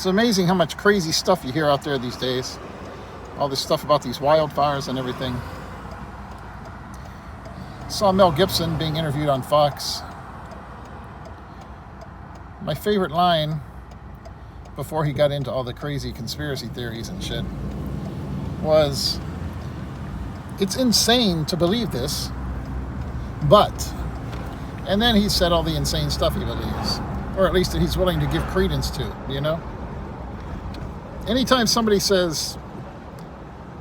It's amazing how much crazy stuff you hear out there these days. All this stuff about these wildfires and everything. Saw Mel Gibson being interviewed on Fox. My favorite line before he got into all the crazy conspiracy theories and shit was, "It's insane to believe this, but..." And then he said all the insane stuff he believes, or at least that he's willing to give credence to, you know? Anytime somebody says,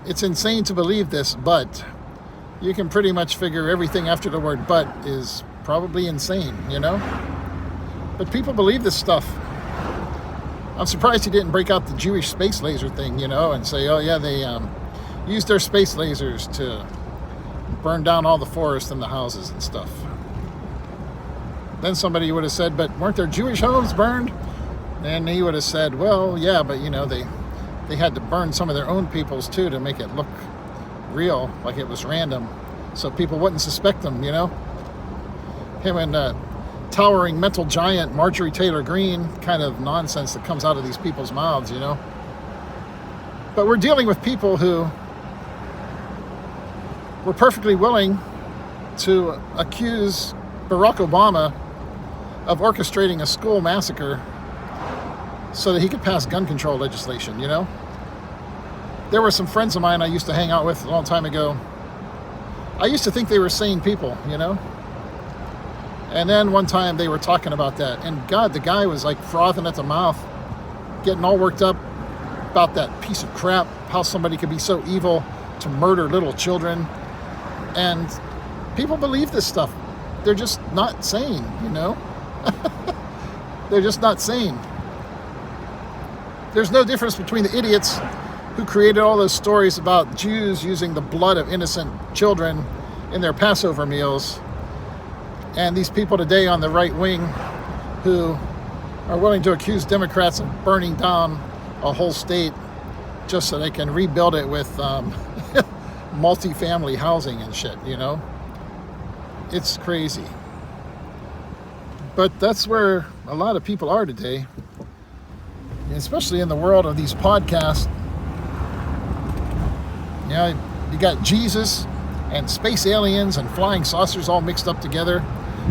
"It's insane to believe this, but..." you can pretty much figure everything after the word "but" is probably insane, you know? But people believe this stuff. I'm surprised he didn't break out the Jewish space laser thing, you know, and say, oh yeah, they used their space lasers to burn down all the forests and the houses and stuff. Then somebody would have said, but weren't their Jewish homes burned? And he would have said, well, yeah, but you know, they had to burn some of their own peoples too to make it look real, like it was random, so people wouldn't suspect them, you know? Him and towering mental giant Marjorie Taylor Greene kind of nonsense that comes out of these people's mouths, you know? But we're dealing with people who were perfectly willing to accuse Barack Obama of orchestrating a school massacre so that he could pass gun control legislation, you know? There were some friends of mine I used to hang out with a long time ago. I used to think they were sane people, you know? And then one time they were talking about that, and God, the guy was like frothing at the mouth, getting all worked up about that piece of crap, how somebody could be so evil to murder little children. And people believe this stuff. They're just not sane, you know? They're just not sane. There's no difference between the idiots who created all those stories about Jews using the blood of innocent children in their Passover meals, and these people today on the right wing who are willing to accuse Democrats of burning down a whole state just so they can rebuild it with multi-family housing and shit, you know? It's crazy. But that's where a lot of people are today, especially in the world of these podcasts. You know, you got Jesus and space aliens and flying saucers all mixed up together.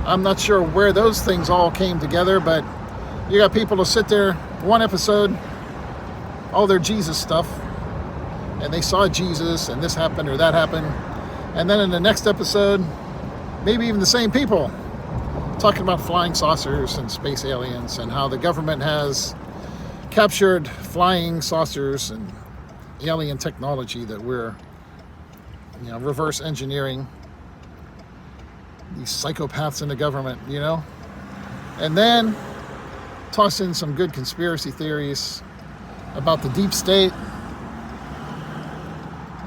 I'm not sure where those things all came together, but you got people to sit there, one episode, all their Jesus stuff, and they saw Jesus and this happened or that happened. And then in the next episode, maybe even the same people talking about flying saucers and space aliens and how the government has captured flying saucers and alien technology that we're, you know, reverse engineering. These psychopaths in the government, you know? And then toss in some good conspiracy theories about the deep state,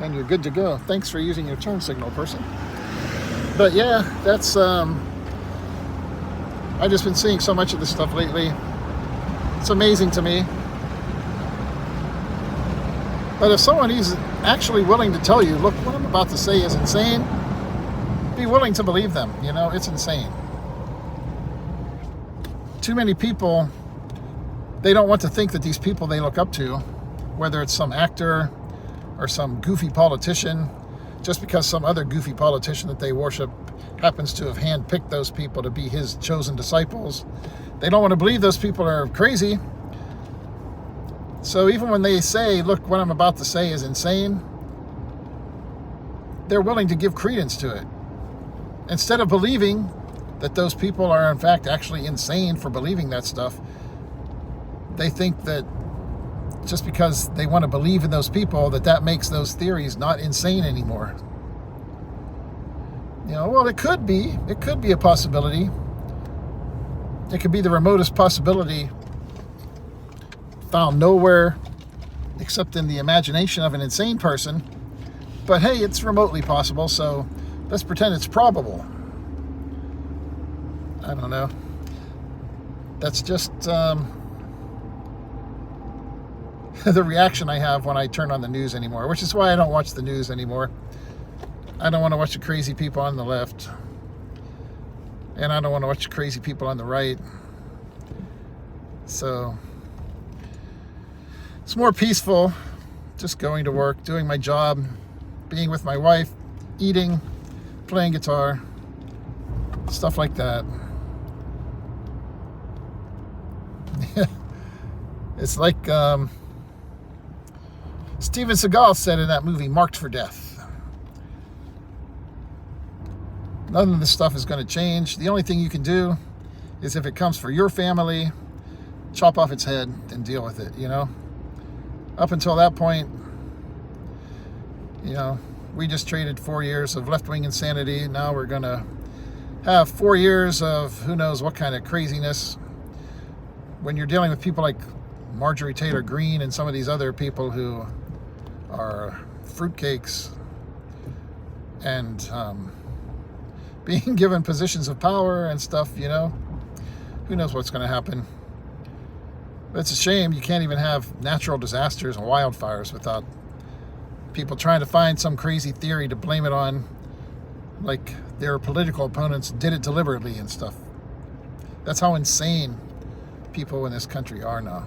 and you're good to go. Thanks for using your turn signal, person. But yeah, that's I've just been seeing so much of this stuff lately. It's amazing to me. But if someone is actually willing to tell you, look, what I'm about to say is insane, be willing to believe them, you know? It's insane. Too many people, they don't want to think that these people they look up to, whether it's some actor or some goofy politician, just because some other goofy politician that they worship happens to have handpicked those people to be his chosen disciples, they don't want to believe those people are crazy. So even when they say, look, what I'm about to say is insane, they're willing to give credence to it. Instead of believing that those people are in fact actually insane for believing that stuff, they think that just because they want to believe in those people, that makes those theories not insane anymore. You know, well, it could be a possibility. It could be the remotest possibility, found nowhere except in the imagination of an insane person. But hey, it's remotely possible, so let's pretend it's probable. I don't know. That's just the reaction I have when I turn on the news anymore, which is why I don't watch the news anymore. I don't want to watch the crazy people on the left, and I don't want to watch the crazy people on the right. So It's more peaceful, just going to work, doing my job, being with my wife, eating, playing guitar, stuff like that. It's like Steven Seagal said in that movie, Marked for Death. None of this stuff is going to change. The only thing you can do is, if it comes for your family, chop off its head and deal with it, you know? Up until that point, you know, we just traded 4 years of left-wing insanity. Now we're going to have 4 years of who knows what kind of craziness. When you're dealing with people like Marjorie Taylor Greene and some of these other people who are fruitcakes and being given positions of power and stuff, you know, who knows what's going to happen. But it's a shame you can't even have natural disasters and wildfires without people trying to find some crazy theory to blame it on, like their political opponents did it deliberately and stuff. That's how insane people in this country are now.